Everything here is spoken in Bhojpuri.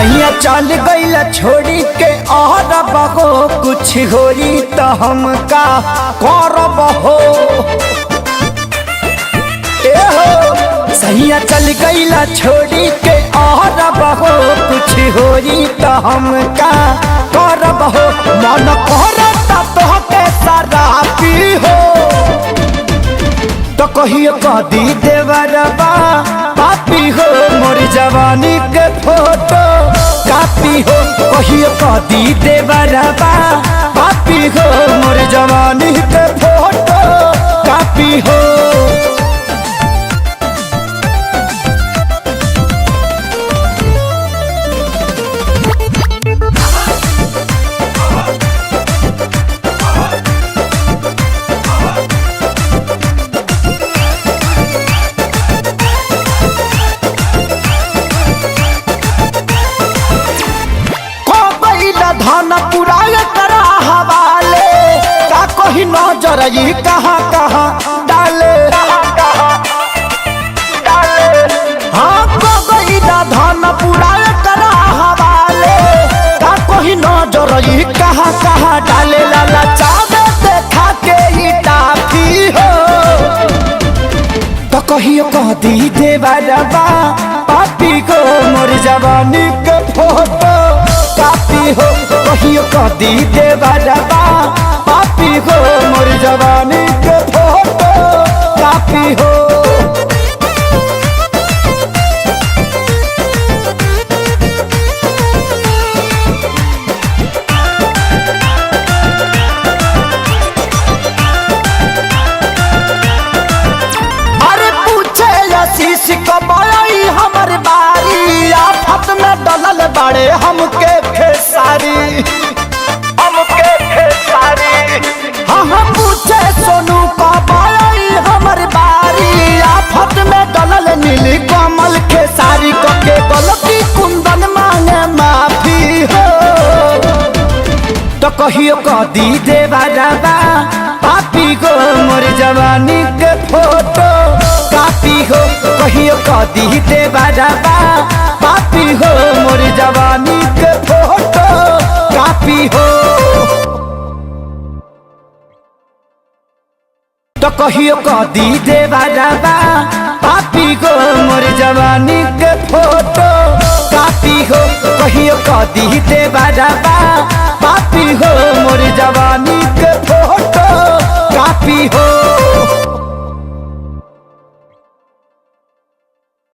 सैया चल गईला छोड़ी के और बहो कुछ होई तो हम का करब हो। सैया चल गईला छोड़ी के और बहो कुछ होई तो हम का करब हो। मन करता तोहके शराबी हो तो कहियो कदी देवरबा पापी हो। मोर जवानी के फोटो कापी हो कहियो कदी देवरबा पापी हो। मोर जवानी के फोटो कापी हो। धन पुराय करा हवाले का कोई नजर ये कहाँ कहाँ डाले। हाँ कोई धन पुराय करा हवाले का कोई नजर ये कहाँ कहाँ डाले। लाला चावे देखा के ही टाफी हो तो कहियो कह दी देवरबा पापी को। मोर जवानी के फोटो कापी हो कहियो कदी देवरबा पापी हो। मोर जवानी के फोटो कापी हो। अरे पूछे आशीष कब आई हमर बारी आफत में डलल बाड़े हमके खेसारी हाँ हाँ पूछे सोनू कब आई हमर बारी आफत में डलल नीली कमल खेसारी को के गलती कुंदन मांगे माफी हो तो कहियो कदी देवरबा पापी को। मोर जवानी के फोटो कापी हो कहियो कदी देवरबा पापी हो। मोर जवानी के फोटो कापी हो तो कहियो कदी देवरबा पापी हो। मोर जवानी के फोटो कापी हो कहियो कदी देवरबा पापी हो। मोर जवानी के फोटो कापी हो।